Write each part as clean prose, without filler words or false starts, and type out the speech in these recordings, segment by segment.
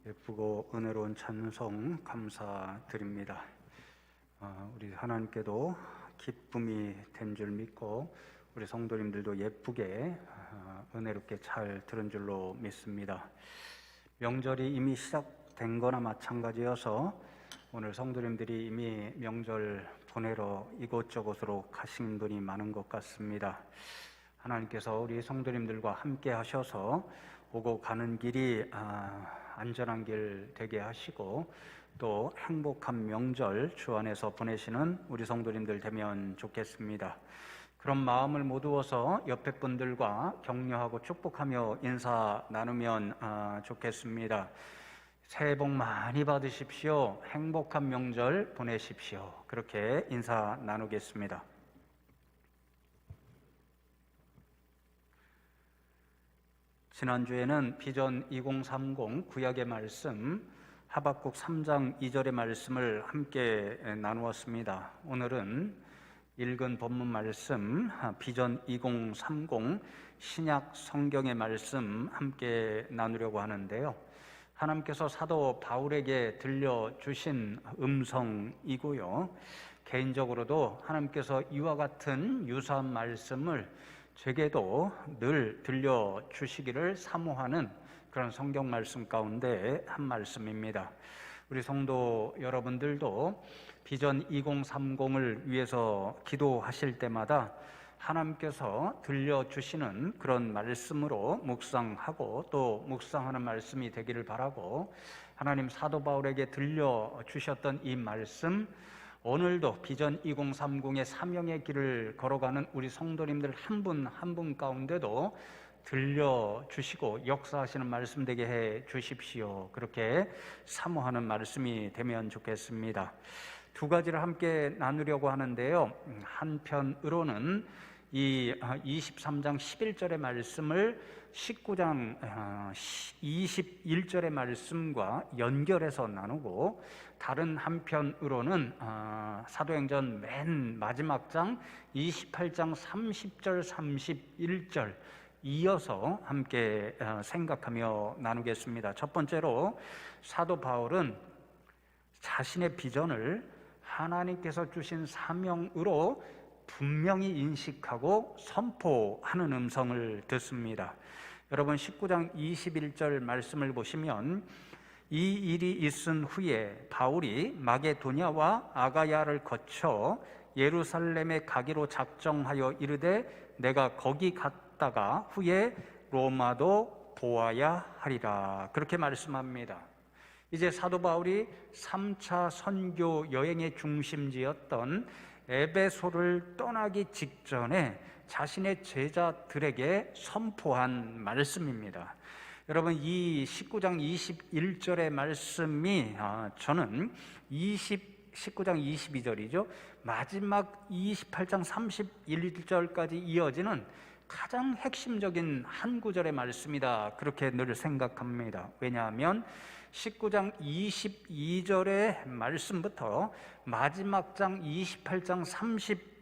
예쁘고 은혜로운 찬송 감사드립니다. 우리 하나님께도 기쁨이 된 줄 믿고 우리 성도님들도 예쁘게 은혜롭게 잘 들은 줄로 믿습니다. 명절이 이미 시작된 거나 마찬가지여서 오늘 성도님들이 이미 명절 보내러 이곳저곳으로 가신 분이 많은 것 같습니다. 하나님께서 우리 성도님들과 함께 하셔서 오고 가는 길이 안전한 길 되게 하시고 또 행복한 명절 주 안에서 보내시는 우리 성도님들 되면 좋겠습니다. 그런 마음을 모두어서 옆에 분들과 격려하고 축복하며 인사 나누면 좋겠습니다. 새해 복 많이 받으십시오. 행복한 명절 보내십시오. 그렇게 인사 나누겠습니다. 지난주에는 비전 2030 구약의 말씀 하박국 3장 2절의 말씀을 함께 나누었습니다. 오늘은 읽은 본문 말씀 비전 2030 신약 성경의 말씀 함께 나누려고 하는데요. 하나님께서 사도 바울에게 들려주신 음성이고요. 개인적으로도 하나님께서 이와 같은 유사한 말씀을 제게도 늘 들려주시기를 사모하는 그런 성경 말씀 가운데 한 말씀입니다. 우리 성도 여러분들도 비전 2030을 위해서 기도하실 때마다 하나님께서 들려주시는 그런 말씀으로 묵상하고 또 묵상하는 말씀이 되기를 바라고, 하나님 사도 바울에게 들려주셨던 이 말씀 오늘도 비전 2030의 사명의 길을 걸어가는 우리 성도님들 한 분 한 분 가운데도 들려주시고 역사하시는 말씀 되게 해 주십시오. 그렇게 사모하는 말씀이 되면 좋겠습니다. 두 가지를 함께 나누려고 하는데요. 한편으로는 이 23장 11절의 말씀을 19장 21절의 말씀과 연결해서 나누고, 다른 한편으로는 사도행전 맨 마지막 장 28장 30절 31절 이어서 함께 생각하며 나누겠습니다. 첫 번째로 사도 바울은 자신의 비전을 하나님께서 주신 사명으로 분명히 인식하고 선포하는 음성을 듣습니다. 여러분 19장 21절 말씀을 보시면, 이 일이 있은 후에 바울이 마게도냐와 아가야를 거쳐 예루살렘에 가기로 작정하여 이르되 내가 거기 갔다가 후에 로마도 보아야 하리라. 그렇게 말씀합니다. 이제 사도 바울이 3차 선교 여행의 중심지였던 에베소를 떠나기 직전에 자신의 제자들에게 선포한 말씀입니다. 여러분 이 19장 21절의 말씀이 저는 19장 22절이죠. 마지막 28장 31절까지 이어지는 가장 핵심적인 한 구절의 말씀이다, 그렇게 늘 생각합니다. 왜냐하면 19장 22절의 말씀부터 마지막 장 28장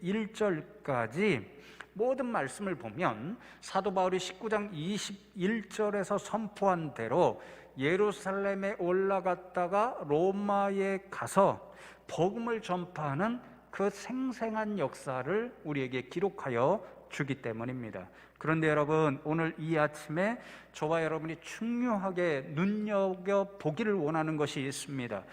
31절까지 모든 말씀을 보면 사도 바울이 19장 21절에서 선포한 대로 예루살렘에 올라갔다가 로마에 가서 복음을 전파하는 그 생생한 역사를 우리에게 기록하여 주기 때문입니다. 그런데 여러분, 오늘 이 아침에 저와 여러분이 중요하게 눈여겨보기를 원하는 것이 있습니다.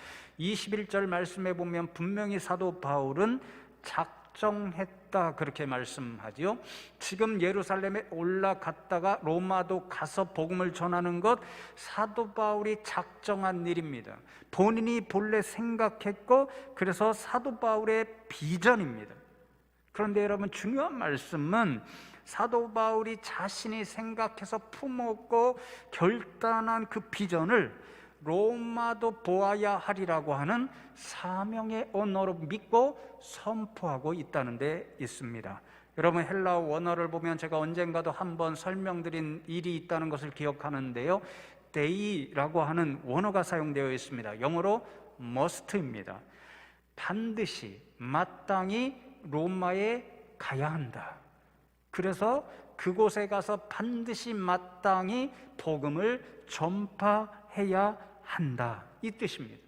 21절 말씀에 보면 분명히 사도 바울은 작정했다 그렇게 말씀하지요. 지금 예루살렘에 올라갔다가 로마도 가서 복음을 전하는 것, 사도 바울이 작정한 일입니다. 본인이 본래 생각했고 그래서 사도 바울의 비전입니다. 그런데 여러분, 중요한 말씀은 사도 바울이 자신이 생각해서 품었고 결단한 그 비전을 로마도 보아야 하리라고 하는 사명의 언어로 믿고 선포하고 있다는 데 있습니다. 여러분, 헬라어 원어를 보면 제가 언젠가도 한번 설명드린 일이 있다는 것을 기억하는데요, 데이라고 하는 원어가 사용되어 있습니다. 영어로 must입니다. 반드시, 마땅히 로마에 가야 한다. 그래서 그곳에 가서 반드시 마땅히 복음을 전파해야 한다, 이 뜻입니다.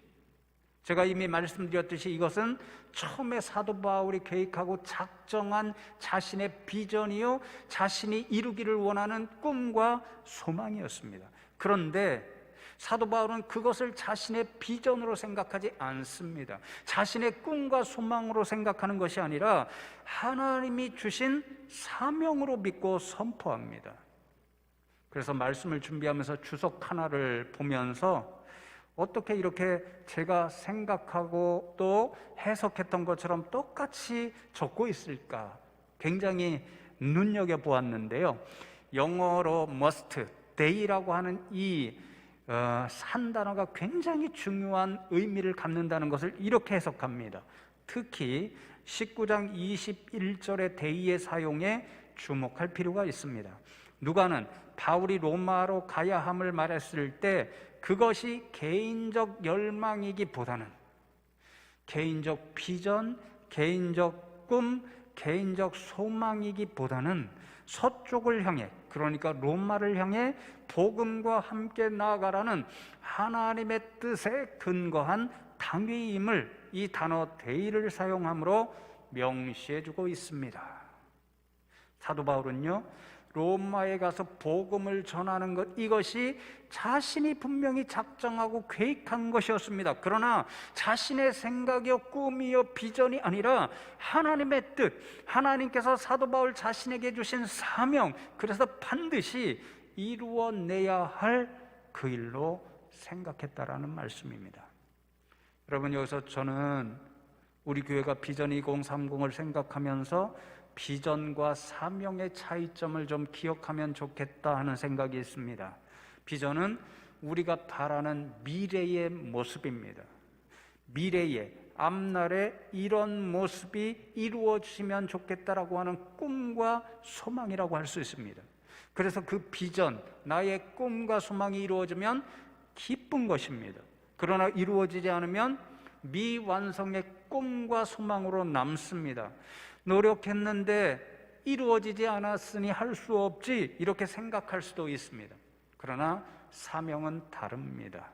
제가 이미 말씀드렸듯이 이것은 처음에 사도 바울이 계획하고 작정한 자신의 비전이요, 자신이 이루기를 원하는 꿈과 소망이었습니다. 그런데 사도 바울은 그것을 자신의 비전으로 생각하지 않습니다. 자신의 꿈과 소망으로 생각하는 것이 아니라 하나님이 주신 사명으로 믿고 선포합니다. 그래서 말씀을 준비하면서 주석 하나를 보면서 어떻게 이렇게 제가 생각하고 또 해석했던 것처럼 똑같이 적고 있을까 굉장히 눈여겨보았는데요. 영어로 must, they라고 하는 이 한 단어가 굉장히 중요한 의미를 갖는다는 것을 이렇게 해석합니다. 특히 19장 21절의 they의 사용에 주목할 필요가 있습니다. 누가는 바울이 로마로 가야 함을 말했을 때 그것이 개인적 열망이기보다는 개인적 비전, 개인적 꿈, 개인적 소망이기보다는 서쪽을 향해, 그러니까 로마를 향해 복음과 함께 나아가라는 하나님의 뜻에 근거한 당위임을 이 단어 데이를 사용함으로 명시해주고 있습니다. 사도 바울은요, 로마에 가서 복음을 전하는 것, 이것이 자신이 분명히 작정하고 계획한 것이었습니다. 그러나 자신의 생각이요, 꿈이요, 비전이 아니라 하나님의 뜻, 하나님께서 사도 바울 자신에게 주신 사명, 그래서 반드시 이루어내야 할 그 일로 생각했다라는 말씀입니다. 여러분, 여기서 저는 우리 교회가 비전 2030을 생각하면서 비전과 사명의 차이점을 좀 기억하면 좋겠다 하는 생각이 있습니다. 비전은 우리가 바라는 미래의 모습입니다. 미래의 앞날에 이런 모습이 이루어지면 좋겠다라고 하는 꿈과 소망이라고 할 수 있습니다. 그래서 그 비전, 나의 꿈과 소망이 이루어지면 기쁜 것입니다. 그러나 이루어지지 않으면 미완성의 꿈과 소망으로 남습니다. 노력했는데 이루어지지 않았으니 할 수 없지, 이렇게 생각할 수도 있습니다. 그러나 사명은 다릅니다.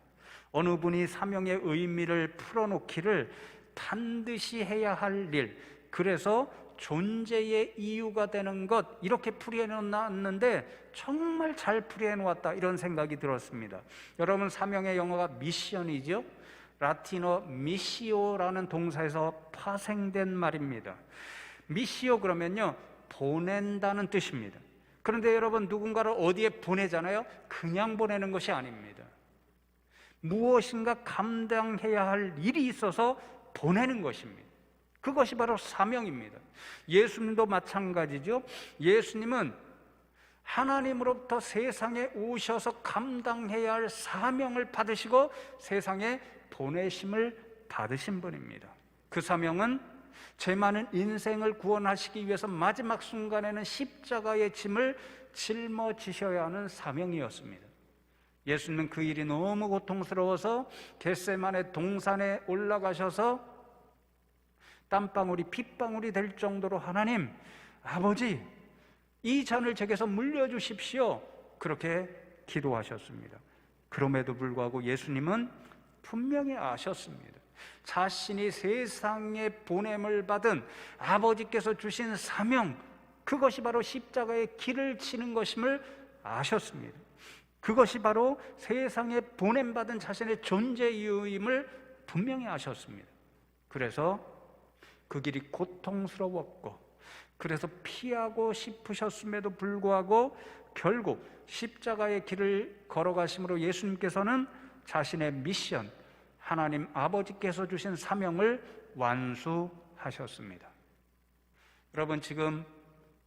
어느 분이 사명의 의미를 풀어놓기를 반드시 해야 할 일, 그래서 존재의 이유가 되는 것, 이렇게 풀이해놓았는데 정말 잘 풀이해놓았다, 이런 생각이 들었습니다. 여러분, 사명의 영어가 미션이죠. 라틴어 미시오라는 동사에서 파생된 말입니다. 미시오 그러면요, 보낸다는 뜻입니다. 그런데 여러분, 누군가를 어디에 보내잖아요. 그냥 보내는 것이 아닙니다. 무엇인가 감당해야 할 일이 있어서 보내는 것입니다. 그것이 바로 사명입니다. 예수님도 마찬가지죠. 예수님은 하나님으로부터 세상에 오셔서 감당해야 할 사명을 받으시고 세상에 보내심을 받으신 분입니다. 그 사명은 죄 많은 인생을 구원하시기 위해서 마지막 순간에는 십자가의 짐을 짊어지셔야 하는 사명이었습니다. 예수님은 그 일이 너무 고통스러워서 겟세마네 동산에 올라가셔서 땀방울이 핏방울이 될 정도로 하나님, 아버지, 이 잔을 제게서 물려주십시오, 그렇게 기도하셨습니다. 그럼에도 불구하고 예수님은 분명히 아셨습니다. 자신이 세상에 보냄을 받은 아버지께서 주신 사명, 그것이 바로 십자가의 길을 치는 것임을 아셨습니다. 그것이 바로 세상에 보냄받은 자신의 존재 이유임을 분명히 아셨습니다. 그래서 그 길이 고통스러웠고, 그래서 피하고 싶으셨음에도 불구하고 결국 십자가의 길을 걸어가심으로 예수님께서는 자신의 미션, 하나님 아버지께서 주신 사명을 완수하셨습니다. 여러분, 지금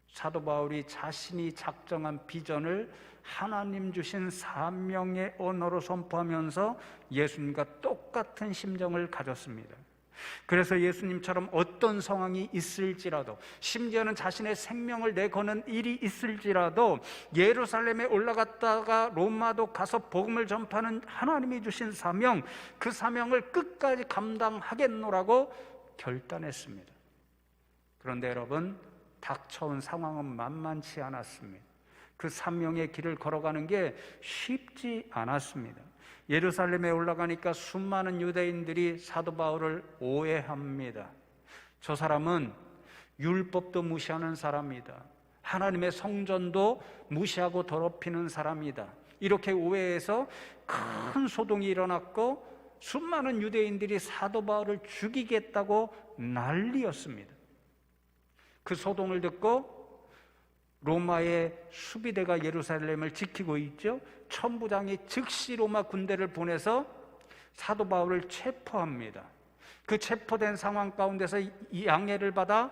사도 바울이 자신이 작정한 비전을 하나님 주신 사명의 언어로 선포하면서 예수님과 똑같은 심정을 가졌습니다. 그래서 예수님처럼 어떤 상황이 있을지라도, 심지어는 자신의 생명을 내거는 일이 있을지라도 예루살렘에 올라갔다가 로마도 가서 복음을 전파하는 하나님이 주신 사명, 그 사명을 끝까지 감당하겠노라고 결단했습니다. 그런데 여러분, 닥쳐온 상황은 만만치 않았습니다. 그 사명의 길을 걸어가는 게 쉽지 않았습니다. 예루살렘에 올라가니까 수많은 유대인들이 사도 바울을 오해합니다. 저 사람은 율법도 무시하는 사람이다. 하나님의 성전도 무시하고 더럽히는 사람이다. 이렇게 오해해서 큰 소동이 일어났고 수많은 유대인들이 사도 바울을 죽이겠다고 난리였습니다. 그 소동을 듣고 로마의 수비대가 예루살렘을 지키고 있죠. 천부장이 즉시 로마 군대를 보내서 사도 바울을 체포합니다. 그 체포된 상황 가운데서 이 양해를 받아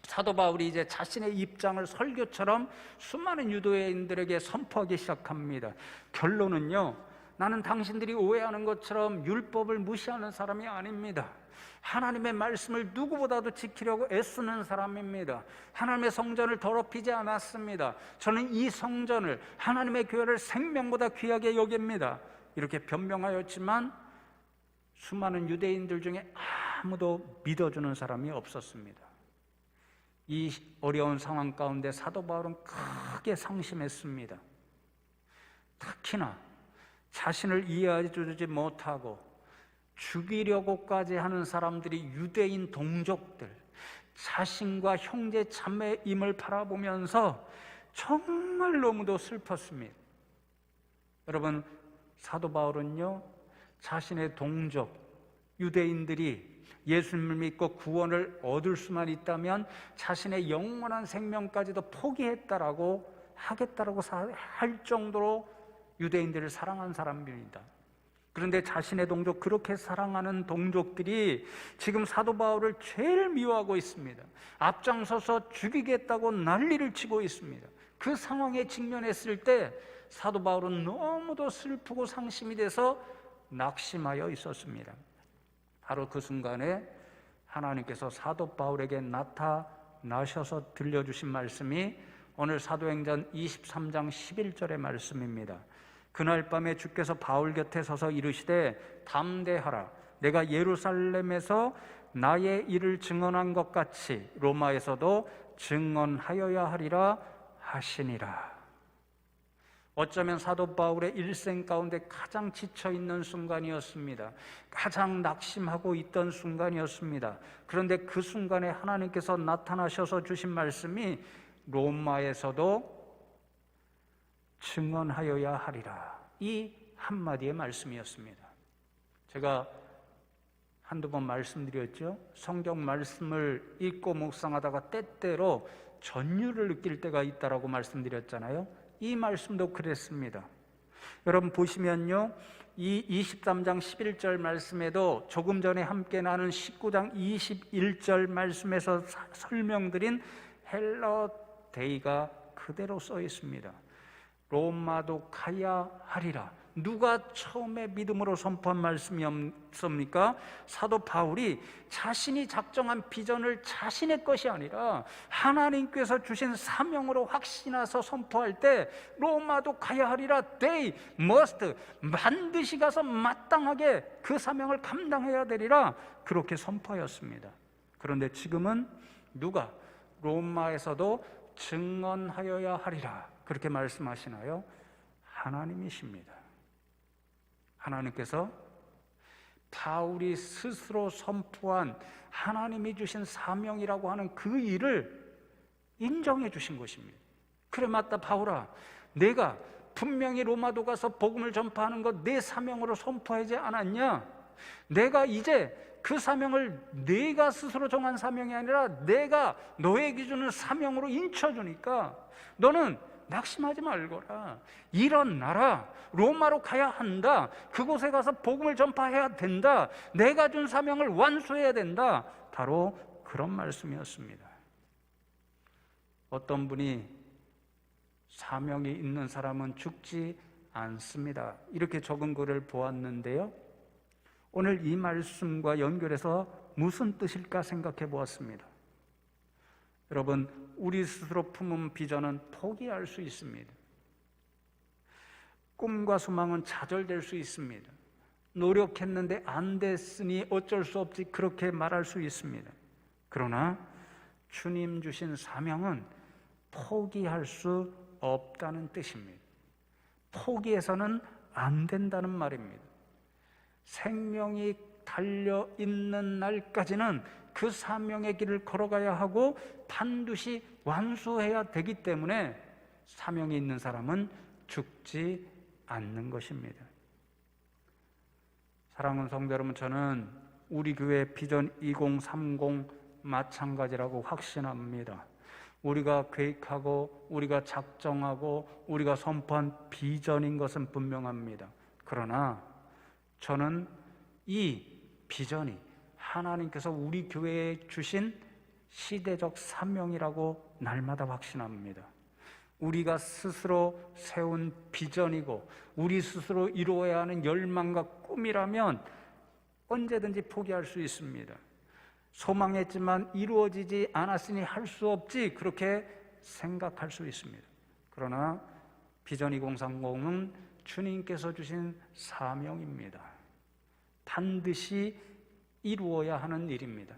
사도 바울이 이제 자신의 입장을 설교처럼 수많은 유대인들에게 선포하기 시작합니다. 결론은요, 나는 당신들이 오해하는 것처럼 율법을 무시하는 사람이 아닙니다. 하나님의 말씀을 누구보다도 지키려고 애쓰는 사람입니다. 하나님의 성전을 더럽히지 않았습니다. 저는 이 성전을, 하나님의 교회를 생명보다 귀하게 여깁니다. 이렇게 변명하였지만 수많은 유대인들 중에 아무도 믿어주는 사람이 없었습니다. 이 어려운 상황 가운데 사도 바울은 크게 상심했습니다. 특히나 자신을 이해해주지 못하고 죽이려고까지 하는 사람들이 유대인 동족들, 자신과 형제 자매임을 바라보면서 정말 너무도 슬펐습니다. 여러분, 사도 바울은요, 자신의 동족 유대인들이 예수님을 믿고 구원을 얻을 수만 있다면 자신의 영원한 생명까지도 포기했다라고 하겠다라고 할 정도로 유대인들을 사랑한 사람입니다. 그런데 자신의 동족, 그렇게 사랑하는 동족들이 지금 사도 바울을 제일 미워하고 있습니다. 앞장서서 죽이겠다고 난리를 치고 있습니다. 그 상황에 직면했을 때 사도 바울은 너무도 슬프고 상심이 돼서 낙심하여 있었습니다. 바로 그 순간에 하나님께서 사도 바울에게 나타나셔서 들려주신 말씀이 오늘 사도행전 23장 11절의 말씀입니다. 그날 밤에 주께서 바울 곁에 서서 이르시되 담대하라, 내가 예루살렘에서 나의 일을 증언한 것 같이 로마에서도 증언하여야 하리라 하시니라. 어쩌면 사도 바울의 일생 가운데 가장 지쳐있는 순간이었습니다. 가장 낙심하고 있던 순간이었습니다. 그런데 그 순간에 하나님께서 나타나셔서 주신 말씀이 로마에서도 증언하여야 하리라, 이 한마디의 말씀이었습니다. 제가 한두 번 말씀드렸죠. 성경 말씀을 읽고 묵상하다가 때때로 전율을 느낄 때가 있다라고 말씀드렸잖아요. 이 말씀도 그랬습니다. 여러분 보시면요, 이 23장 11절 말씀에도 조금 전에 함께 나눈 19장 21절 말씀에서 설명드린 헬러 데이가 그대로 써 있습니다. 로마도 가야 하리라. 누가 처음에 믿음으로 선포한 말씀이었습니까? 사도 바울이 자신이 작정한 비전을 자신의 것이 아니라 하나님께서 주신 사명으로 확신해서 선포할 때 로마도 가야 하리라. They must, 반드시 가서 마땅하게 그 사명을 감당해야 되리라, 그렇게 선포하였습니다. 그런데 지금은 누가 로마에서도 증언하여야 하리라 그렇게 말씀하시나요? 하나님이십니다. 하나님께서 바울이 스스로 선포한 하나님이 주신 사명이라고 하는 그 일을 인정해 주신 것입니다. 그래, 맞다 바울아, 내가 분명히 로마도 가서 복음을 전파하는 것 내 사명으로 선포하지 않았냐? 내가 이제 그 사명을 네가 스스로 정한 사명이 아니라 내가 너에게 주는 사명으로 인쳐주니까 너는 낙심하지 말거라. 일어나라. 로마로 가야 한다. 그곳에 가서 복음을 전파해야 된다. 내가 준 사명을 완수해야 된다. 바로 그런 말씀이었습니다. 어떤 분이 사명이 있는 사람은 죽지 않습니다, 이렇게 적은 글을 보았는데요, 오늘 이 말씀과 연결해서 무슨 뜻일까 생각해 보았습니다. 여러분, 우리 스스로 품은 비전은 포기할 수 있습니다. 꿈과 소망은 좌절될 수 있습니다. 노력했는데 안 됐으니 어쩔 수 없지, 그렇게 말할 수 있습니다. 그러나 주님 주신 사명은 포기할 수 없다는 뜻입니다. 포기해서는 안 된다는 말입니다. 생명이 달려있는 날까지는 그 사명의 길을 걸어가야 하고 반드시 완수해야 되기 때문에 사명이 있는 사람은 죽지 않는 것입니다. 사랑하는 성도 여러분, 저는 우리 교회 비전 2030 마찬가지라고 확신합니다. 우리가 계획하고 우리가 작정하고 우리가 선포한 비전인 것은 분명합니다. 그러나 저는 이 비전이 하나님께서 우리 교회에 주신 시대적 사명이라고 날마다 확신합니다. 우리가 스스로 세운 비전이고 우리 스스로 이루어야 하는 열망과 꿈이라면 언제든지 포기할 수 있습니다. 소망했지만 이루어지지 않았으니 할 수 없지, 그렇게 생각할 수 있습니다. 그러나 비전 2030은 주님께서 주신 사명입니다. 반드시 이루어야 하는 일입니다.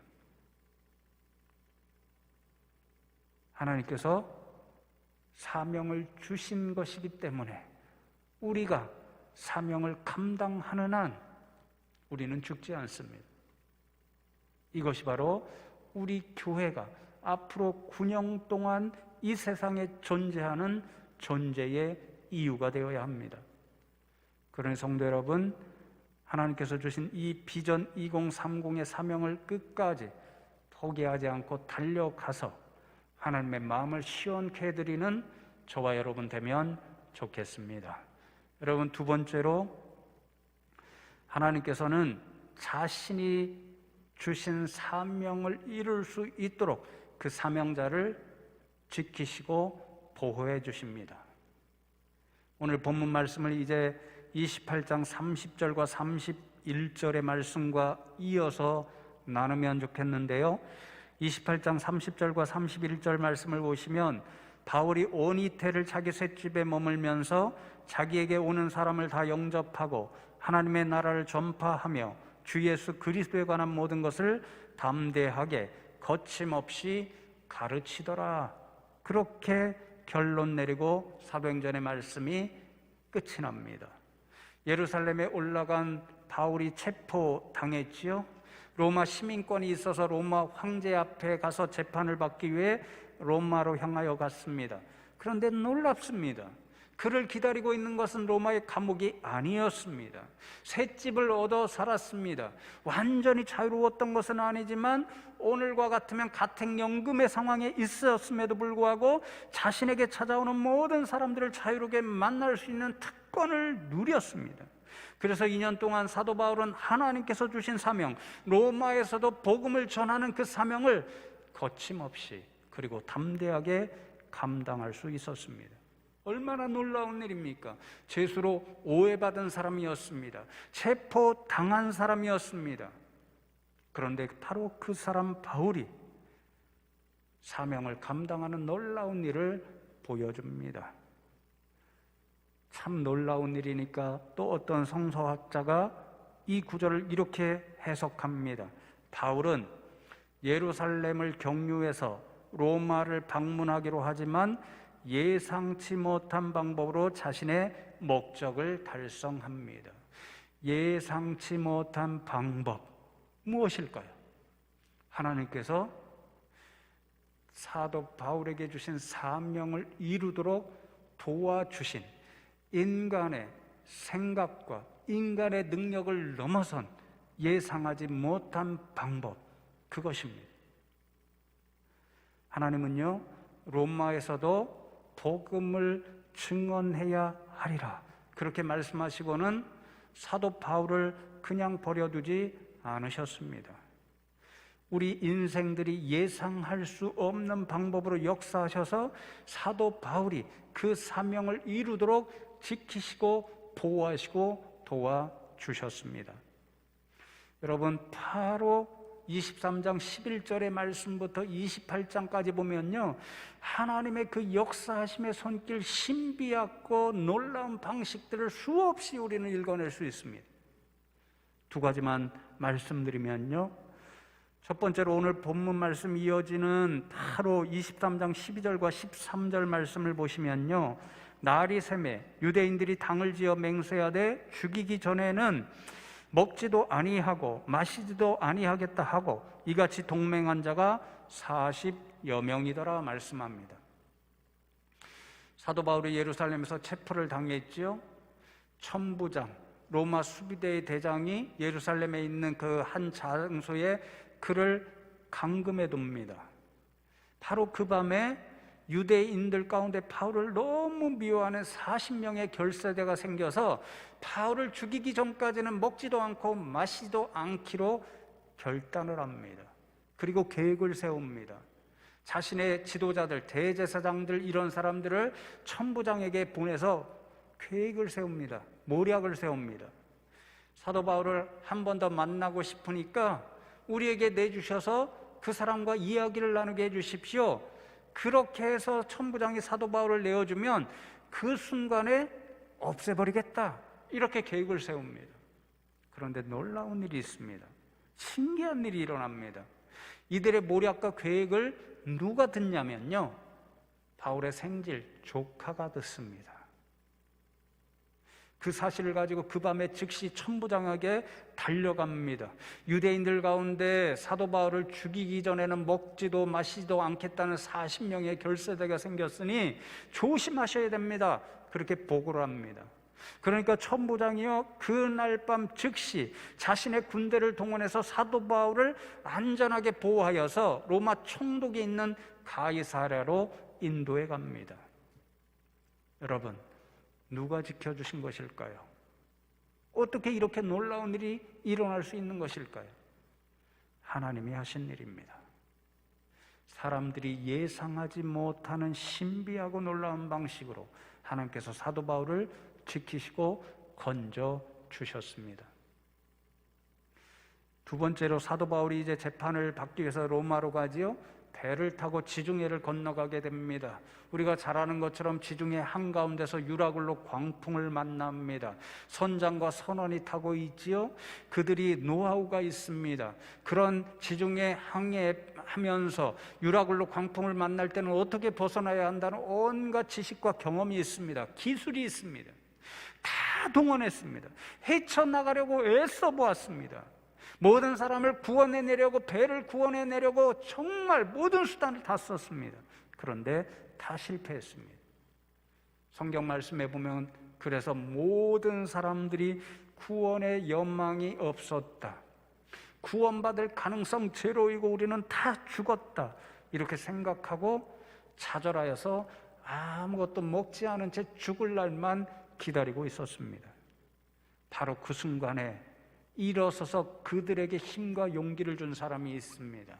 하나님께서 사명을 주신 것이기 때문에 우리가 사명을 감당하는 한 우리는 죽지 않습니다. 이것이 바로 우리 교회가 앞으로 9년 동안 이 세상에 존재하는 존재의 이유가 되어야 합니다. 그러니 성도 여러분, 하나님께서 주신 이 비전 2030의 사명을 끝까지 포기하지 않고 달려가서 하나님의 마음을 시원케 해드리는 저와 여러분 되면 좋겠습니다. 여러분, 두 번째로 하나님께서는 자신이 주신 사명을 이룰 수 있도록 그 사명자를 지키시고 보호해 주십니다. 오늘 본문 말씀을 이제 28장 30절과 31절의 말씀과 이어서 나누면 좋겠는데요. 28장 30절과 31절 말씀을 보시면 바울이 온 이태를 자기 셋집에 머물면서 자기에게 오는 사람을 다 영접하고 하나님의 나라를 전파하며 주 예수 그리스도에 관한 모든 것을 담대하게 거침없이 가르치더라. 그렇게 결론 내리고 사도행전의 말씀이 끝이 납니다. 예루살렘에 올라간 바울이 체포당했지요. 로마 시민권이 있어서 로마 황제 앞에 가서 재판을 받기 위해 로마로 향하여 갔습니다. 그런데 놀랍습니다. 그를 기다리고 있는 것은 로마의 감옥이 아니었습니다. 새 집을 얻어 살았습니다. 완전히 자유로웠던 것은 아니지만 오늘과 같으면 가택연금의 상황에 있었음에도 불구하고 자신에게 찾아오는 모든 사람들을 자유롭게 만날 수 있는 특권을 누렸습니다. 그래서 2년 동안 사도 바울은 하나님께서 주신 사명, 로마에서도 복음을 전하는 그 사명을 거침없이 그리고 담대하게 감당할 수 있었습니다. 얼마나 놀라운 일입니까? 죄수로 오해받은 사람이었습니다. 체포당한 사람이었습니다. 그런데 바로 그 사람 바울이 사명을 감당하는 놀라운 일을 보여줍니다. 참 놀라운 일이니까 또 어떤 성서학자가 이 구절을 이렇게 해석합니다. 바울은 예루살렘을 경유해서 로마를 방문하기로 하지만 예상치 못한 방법으로 자신의 목적을 달성합니다. 예상치 못한 방법, 무엇일까요? 하나님께서 사도 바울에게 주신 사명을 이루도록 도와주신 인간의 생각과 인간의 능력을 넘어선 예상하지 못한 방법, 그것입니다. 하나님은요, 로마에서도 복음을 증언해야 하리라 그렇게 말씀하시고는 사도 바울을 그냥 버려두지 않으셨습니다. 우리 인생들이 예상할 수 없는 방법으로 역사하셔서 사도 바울이 그 사명을 이루도록 지키시고 보호하시고 도와주셨습니다. 여러분, 바로 23장 11절의 말씀부터 28장까지 보면요, 하나님의 그 역사하심의 손길, 신비하고 놀라운 방식들을 수없이 우리는 읽어낼 수 있습니다. 두 가지만 말씀드리면요, 첫 번째로 오늘 본문 말씀 이어지는 바로 23장 12절과 13절 말씀을 보시면요, 날이 새매 유대인들이 당을 지어 맹세하되 죽이기 전에는 먹지도 아니하고 마시지도 아니하겠다 하고 이같이 동맹한 자가 40여 명이더라 말씀합니다. 사도 바울이 예루살렘에서 체포를 당했지요. 천부장, 로마 수비대의 대장이 예루살렘에 있는 그 한 장소에 그를 감금해 둡니다. 바로 그 밤에 유대인들 가운데 바울을 너무 미워하는 40명의 결사대가 생겨서 바울을 죽이기 전까지는 먹지도 않고 마시지도 않기로 결단을 합니다. 그리고 계획을 세웁니다. 자신의 지도자들, 대제사장들, 이런 사람들을 천부장에게 보내서 계획을 세웁니다. 모략을 세웁니다. 사도 바울을 한 번 더 만나고 싶으니까 우리에게 내주셔서 그 사람과 이야기를 나누게 해주십시오. 그렇게 해서 천부장이 사도 바울을 내어주면 그 순간에 없애버리겠다, 이렇게 계획을 세웁니다. 그런데 놀라운 일이 있습니다. 신기한 일이 일어납니다. 이들의 모략과 계획을 누가 듣냐면요, 바울의 생질 조카가 듣습니다. 그 사실을 가지고 그 밤에 즉시 천부장에게 달려갑니다. 유대인들 가운데 사도 바울을 죽이기 전에는 먹지도 마시지도 않겠다는 40명의 결사대가 생겼으니 조심하셔야 됩니다, 그렇게 보고를 합니다. 그러니까 천부장이요, 그날 밤 즉시 자신의 군대를 동원해서 사도 바울을 안전하게 보호하여서 로마 총독이 있는 가이사랴로 인도해 갑니다. 여러분, 누가 지켜주신 것일까요? 어떻게 이렇게 놀라운 일이 일어날 수 있는 것일까요? 하나님이 하신 일입니다. 사람들이 예상하지 못하는 신비하고 놀라운 방식으로 하나님께서 사도 바울을 지키시고 건져 주셨습니다. 두 번째로 사도 바울이 이제 재판을 받기 위해서 로마로 가지요. 배를 타고 지중해를 건너가게 됩니다. 우리가 잘 아는 것처럼 지중해 한가운데서 유라굴로 광풍을 만납니다. 선장과 선원이 타고 있지요. 그들이 노하우가 있습니다. 그런 지중해 항해하면서 유라굴로 광풍을 만날 때는 어떻게 벗어나야 한다는 온갖 지식과 경험이 있습니다. 기술이 있습니다. 다 동원했습니다. 헤쳐나가려고 애써 보았습니다. 모든 사람을 구원해내려고, 배를 구원해내려고 정말 모든 수단을 다 썼습니다. 그런데 다 실패했습니다. 성경 말씀에 보면 그래서 모든 사람들이 구원의 연망이 없었다, 구원받을 가능성 제로이고 우리는 다 죽었다, 이렇게 생각하고 좌절하여서 아무것도 먹지 않은 채 죽을 날만 기다리고 있었습니다. 바로 그 순간에 일어서서 그들에게 힘과 용기를 준 사람이 있습니다.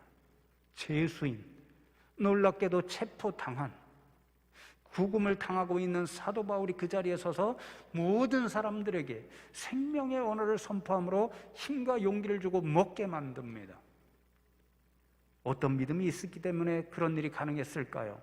죄수인, 놀랍게도 체포당한, 구금을 당하고 있는 사도 바울이 그 자리에 서서 모든 사람들에게 생명의 언어를 선포함으로 힘과 용기를 주고 먹게 만듭니다. 어떤 믿음이 있었기 때문에 그런 일이 가능했을까요?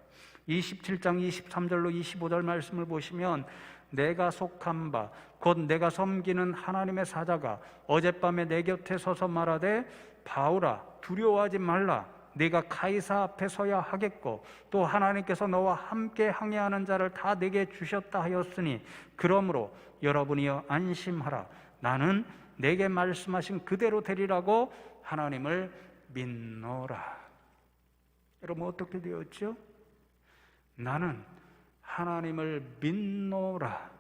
27장 23절로 25절 말씀을 보시면 내가 속한 바 곧 내가 섬기는 하나님의 사자가 어젯밤에 내 곁에 서서 말하되 바울아 두려워하지 말라, 네가 가이사 앞에 서야 하겠고 또 하나님께서 너와 함께 항해하는 자를 다 내게 주셨다 하였으니 그러므로 여러분이여 안심하라, 나는 내게 말씀하신 그대로 되리라고 하나님을 믿노라. 여러분, 어떻게 되었죠? 나는 하나님을 믿노라.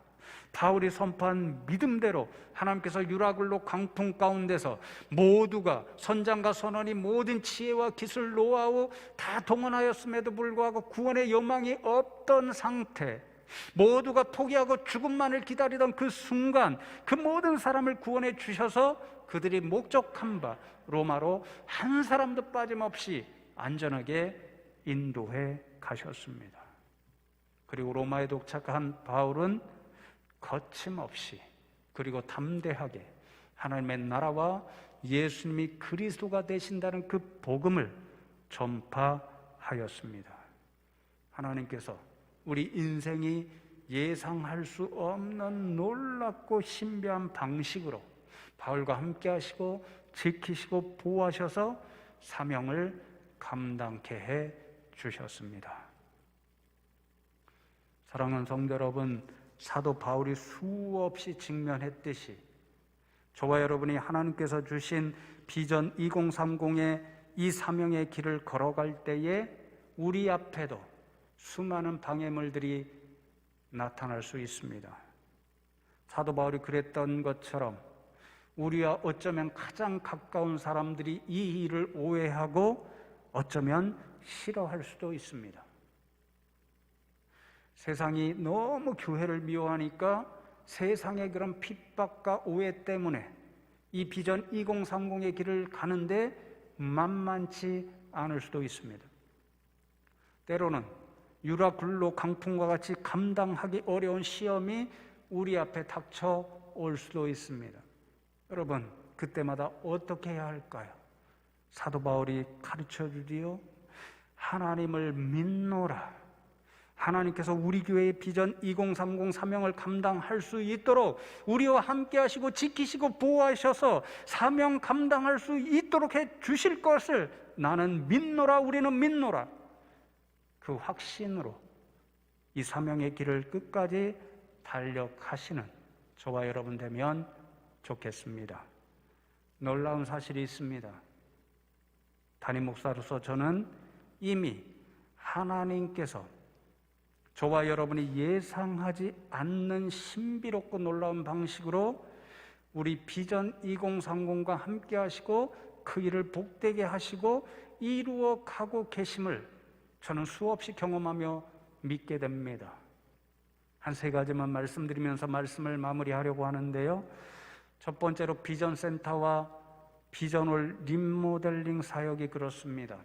바울이 선포한 믿음대로 하나님께서 유라굴로 광풍 가운데서 모두가, 선장과 선원이 모든 지혜와 기술, 노하우 다 동원하였음에도 불구하고 구원의 여망이 없던 상태, 모두가 포기하고 죽음만을 기다리던 그 순간 그 모든 사람을 구원해 주셔서 그들이 목적한 바 로마로 한 사람도 빠짐없이 안전하게 인도해 가셨습니다. 그리고 로마에 도착한 바울은 거침없이 그리고 담대하게 하나님의 나라와 예수님이 그리스도가 되신다는 그 복음을 전파하였습니다. 하나님께서 우리 인생이 예상할 수 없는 놀랍고 신비한 방식으로 바울과 함께 하시고 지키시고 보호하셔서 사명을 감당케 해 주셨습니다. 사랑하는 성도 여러분, 사도 바울이 수없이 직면했듯이 저와 여러분이 하나님께서 주신 비전 2030의 이 사명의 길을 걸어갈 때에 우리 앞에도 수많은 방해물들이 나타날 수 있습니다. 사도 바울이 그랬던 것처럼 우리와 어쩌면 가장 가까운 사람들이 이 일을 오해하고 어쩌면 싫어할 수도 있습니다. 세상이 너무 교회를 미워하니까 세상의 그런 핍박과 오해 때문에 이 비전 2030의 길을 가는데 만만치 않을 수도 있습니다. 때로는 유라굴로 강풍과 같이 감당하기 어려운 시험이 우리 앞에 닥쳐올 수도 있습니다. 여러분, 그때마다 어떻게 해야 할까요? 사도 바울이 가르쳐 주지요. 하나님을 믿노라. 하나님께서 우리 교회의 비전 2030 사명을 감당할 수 있도록 우리와 함께 하시고 지키시고 보호하셔서 사명 감당할 수 있도록 해 주실 것을 나는 믿노라, 우리는 믿노라. 그 확신으로 이 사명의 길을 끝까지 달려가시는 저와 여러분 되면 좋겠습니다. 놀라운 사실이 있습니다. 담임 목사로서 저는 이미 하나님께서 저와 여러분이 예상하지 않는 신비롭고 놀라운 방식으로 우리 비전 2030과 함께 하시고 그 일을 복되게 하시고 이루어 가고 계심을 저는 수없이 경험하며 믿게 됩니다. 한 세 가지만 말씀드리면서 말씀을 마무리하려고 하는데요. 첫 번째로 비전센터와 비전홀 리모델링 사역이 그렇습니다.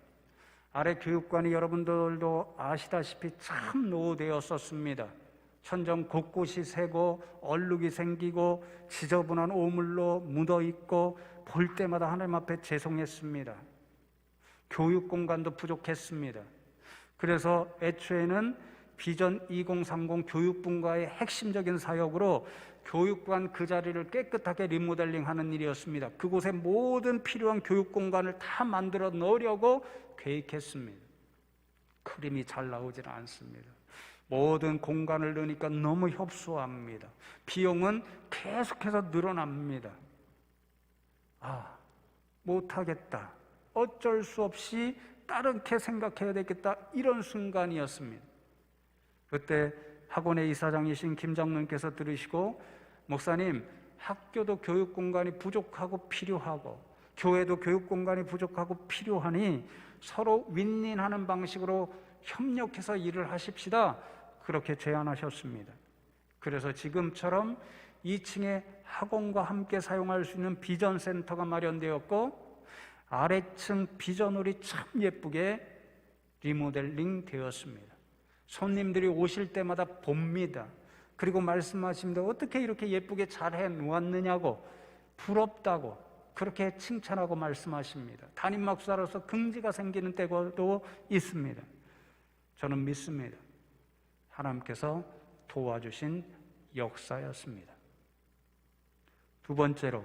아래 교육관이 여러분들도 아시다시피 참 노후되었었습니다. 천정 곳곳이 새고 얼룩이 생기고 지저분한 오물로 묻어있고 볼 때마다 하나님 앞에 죄송했습니다. 교육 공간도 부족했습니다. 그래서 애초에는 비전 2030 교육분과의 핵심적인 사역으로 교육관 그 자리를 깨끗하게 리모델링하는 일이었습니다. 그곳에 모든 필요한 교육 공간을 다 만들어 넣으려고 계획했습니다. 그림이 잘 나오질 않습니다. 모든 공간을 넣으니까 너무 협소합니다. 비용은 계속해서 늘어납니다. 못하겠다. 어쩔 수 없이 다르게 생각해야 되겠다. 이런 순간이었습니다. 그때 학원의 이사장이신 김장로님께서 들으시고, 목사님, 학교도 교육 공간이 부족하고 필요하고 교회도 교육 공간이 부족하고 필요하니 서로 윈윈하는 방식으로 협력해서 일을 하십시다. 그렇게 제안하셨습니다. 그래서 지금처럼 2층에 학원과 함께 사용할 수 있는 비전센터가 마련되었고 아래층 비전홀이 참 예쁘게 리모델링 되었습니다. 손님들이 오실 때마다 봅니다. 그리고 말씀하십니다. 어떻게 이렇게 예쁘게 잘 해놓았느냐고, 부럽다고 그렇게 칭찬하고 말씀하십니다. 담임 목사로서 긍지가 생기는 때도 있습니다. 저는 믿습니다. 하나님께서 도와주신 역사였습니다. 두 번째로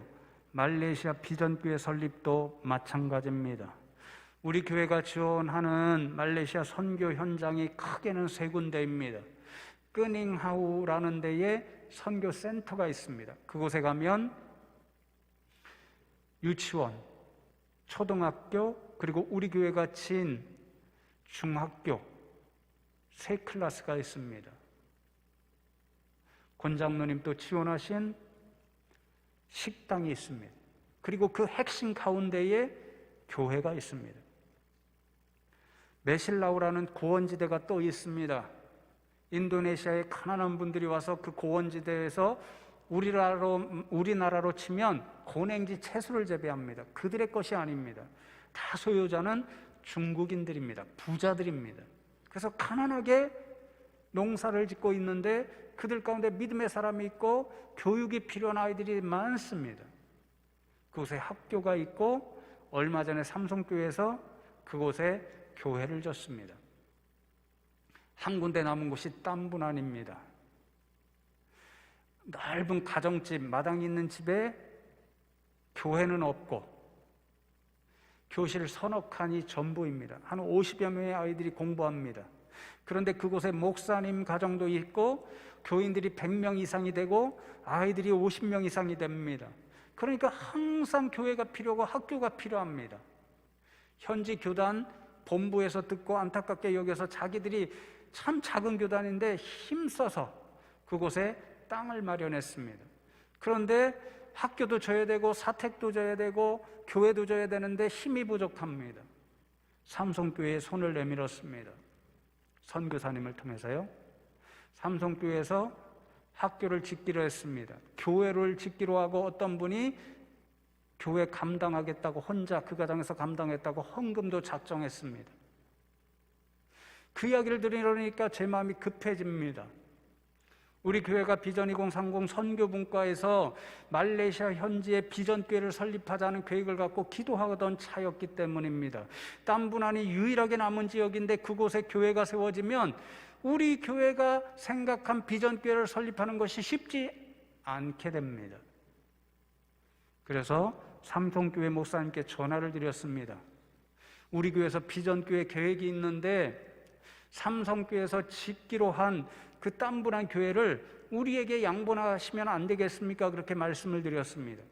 말레이시아 비전교회 설립도 마찬가지입니다. 우리 교회가 지원하는 말레이시아 선교 현장이 크게는 세 군데입니다. 끄닝하우라는 데에 선교센터가 있습니다. 그곳에 가면 유치원, 초등학교, 그리고 우리 교회가 진 중학교 세 클래스가 있습니다. 권장로님 또 지원하신 식당이 있습니다. 그리고 그 핵심 가운데에 교회가 있습니다. 메실라우라는 고원지대가 또 있습니다. 인도네시아의 가난한 분들이 와서 그 고원지대에서 우리나라로 치면 고냉지 채소를 재배합니다. 그들의 것이 아닙니다. 다 소유자는 중국인들입니다. 부자들입니다. 그래서 가난하게 농사를 짓고 있는데 그들 가운데 믿음의 사람이 있고 교육이 필요한 아이들이 많습니다. 그곳에 학교가 있고 얼마 전에 삼성교회에서 그곳에 교회를 졌습니다. 한 군데 남은 곳이 땀분안입니다. 넓은 가정집, 마당이 있는 집에 교회는 없고 교실 서너 칸이 전부입니다. 한 50여 명의 아이들이 공부합니다. 그런데 그곳에 목사님 가정도 있고 교인들이 100명 이상이 되고 아이들이 50명 이상이 됩니다. 그러니까 항상 교회가 필요하고 학교가 필요합니다. 현지 교단 본부에서 듣고 안타깝게 여겨서 자기들이 참 작은 교단인데 힘써서 그곳에 땅을 마련했습니다. 그런데 학교도 져야 되고 사택도 져야 되고 교회도 져야 되는데 힘이 부족합니다. 삼성교회에 손을 내밀었습니다. 선교사님을 통해서요. 삼성교회에서 학교를 짓기로 했습니다. 교회를 짓기로 하고 어떤 분이 교회 감당하겠다고 혼자 그 가정에서 감당했다고 헌금도 작정했습니다. 그 이야기를 들으니까 제 마음이 급해집니다. 우리 교회가 비전 2030 선교분과에서 말레이시아 현지에 비전교회를 설립하자는 계획을 갖고 기도하던 차였기 때문입니다. 땀분안이 유일하게 남은 지역인데 그곳에 교회가 세워지면 우리 교회가 생각한 비전교회를 설립하는 것이 쉽지 않게 됩니다. 그래서 삼성교회 목사님께 전화를 드렸습니다. 우리 교회에서 비전교회 계획이 있는데 삼성교회에서 짓기로 한 그 땀분한 교회를 우리에게 양보하시면 안 되겠습니까? 그렇게 말씀을 드렸습니다.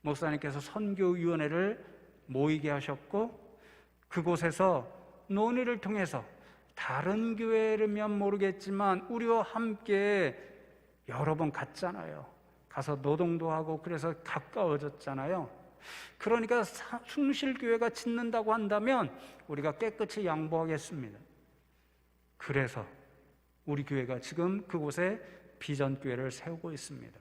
목사님께서 선교위원회를 모이게 하셨고 그곳에서 논의를 통해서 다른 교회라면 모르겠지만 우리와 함께 여러 번 갔잖아요. 가서 노동도 하고 그래서 가까워졌잖아요. 그러니까 숭실교회가 짓는다고 한다면 우리가 깨끗이 양보하겠습니다. 그래서 우리 교회가 지금 그곳에 비전교회를 세우고 있습니다.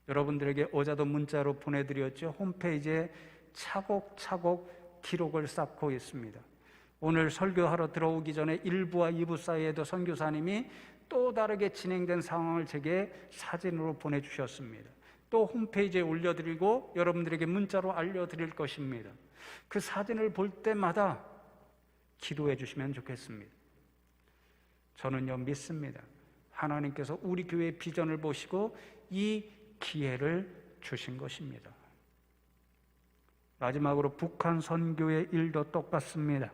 여러분들에게 어제도 문자로 보내드렸죠. 홈페이지에 차곡차곡 기록을 쌓고 있습니다. 오늘 설교하러 들어오기 전에 1부와 2부 사이에도 선교사님이 또 다르게 진행된 상황을 제게 사진으로 보내주셨습니다. 또 홈페이지에 올려드리고 여러분들에게 문자로 알려드릴 것입니다. 그 사진을 볼 때마다 기도해 주시면 좋겠습니다. 저는요 믿습니다. 하나님께서 우리 교회의 비전을 보시고 이 기회를 주신 것입니다. 마지막으로 북한 선교의 일도 똑같습니다.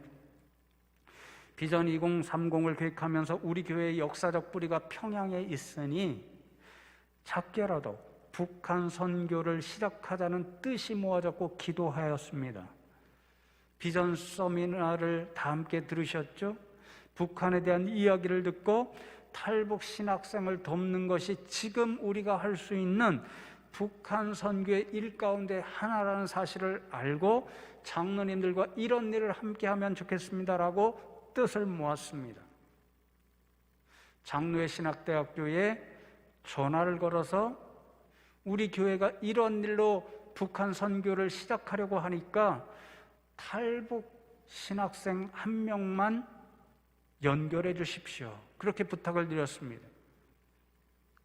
비전 2030을 계획하면서 우리 교회의 역사적 뿌리가 평양에 있으니 작게라도 북한 선교를 시작하자는 뜻이 모아졌고 기도하였습니다. 비전 서미나를 다 함께 들으셨죠? 북한에 대한 이야기를 듣고 탈북 신학생을 돕는 것이 지금 우리가 할 수 있는 북한 선교의 일 가운데 하나라는 사실을 알고 장로님들과 이런 일을 함께 하면 좋겠습니다라고 뜻을 모았습니다. 장로회 신학대학교에 전화를 걸어서 우리 교회가 이런 일로 북한 선교를 시작하려고 하니까 탈북 신학생 한 명만 연결해 주십시오. 그렇게 부탁을 드렸습니다.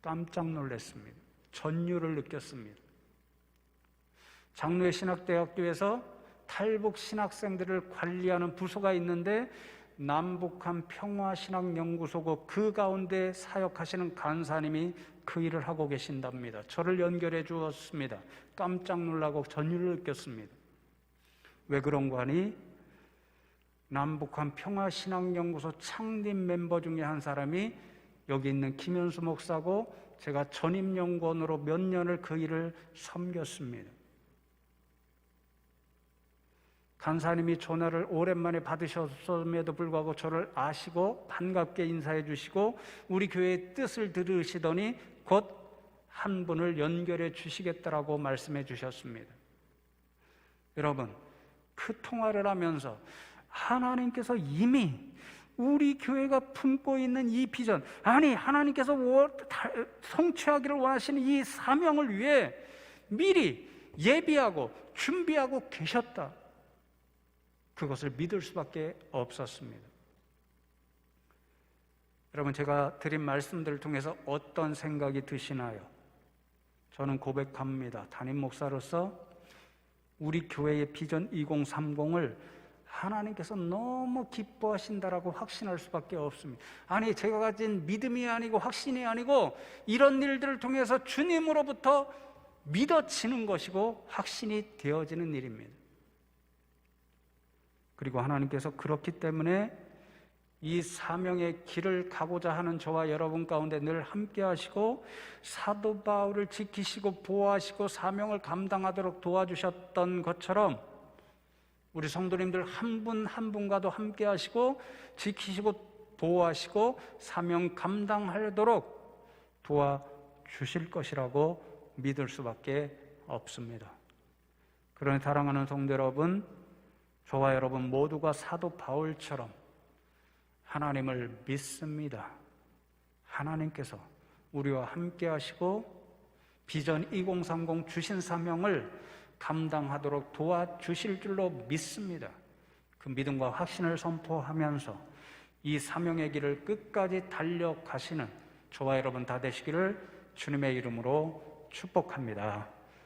깜짝 놀랐습니다. 전율을 느꼈습니다. 장로회 신학대학교에서 탈북 신학생들을 관리하는 부서가 있는데 남북한 평화신학연구소고 그 가운데 사역하시는 간사님이 그 일을 하고 계신답니다. 저를 연결해 주었습니다. 깜짝 놀라고 전율을 느꼈습니다. 왜 그런가 하니 남북한 평화신학연구소 창립 멤버 중에 한 사람이 여기 있는 김현수 목사고 제가 전임연구원으로 몇 년을 그 일을 섬겼습니다. 간사님이 전화를 오랜만에 받으셨음에도 불구하고 저를 아시고 반갑게 인사해 주시고 우리 교회의 뜻을 들으시더니 곧 한 분을 연결해 주시겠다라고 말씀해 주셨습니다. 여러분, 그 통화를 하면서 하나님께서 이미 우리 교회가 품고 있는 이 비전, 아니 하나님께서 성취하기를 원하시는 이 사명을 위해 미리 예비하고 준비하고 계셨다. 그것을 믿을 수밖에 없었습니다. 여러분, 제가 드린 말씀들을 통해서 어떤 생각이 드시나요? 저는 고백합니다. 담임 목사로서 우리 교회의 비전 2030을 하나님께서 너무 기뻐하신다라고 확신할 수밖에 없습니다. 아니, 제가 가진 믿음이 아니고 확신이 아니고 이런 일들을 통해서 주님으로부터 믿어지는 것이고 확신이 되어지는 일입니다. 그리고 하나님께서 그렇기 때문에 이 사명의 길을 가고자 하는 저와 여러분 가운데 늘 함께 하시고 사도 바울을 지키시고 보호하시고 사명을 감당하도록 도와주셨던 것처럼 우리 성도님들 한 분 한 분과도 함께 하시고 지키시고 보호하시고 사명 감당하도록 도와주실 것이라고 믿을 수밖에 없습니다. 그러니 사랑하는 성도 여러분, 저와 여러분 모두가 사도 바울처럼 하나님을 믿습니다. 하나님께서 우리와 함께 하시고 비전 2030 주신 사명을 감당하도록 도와주실 줄로 믿습니다. 그 믿음과 확신을 선포하면서 이 사명의 길을 끝까지 달려가시는 저와 여러분 다 되시기를 주님의 이름으로 축복합니다.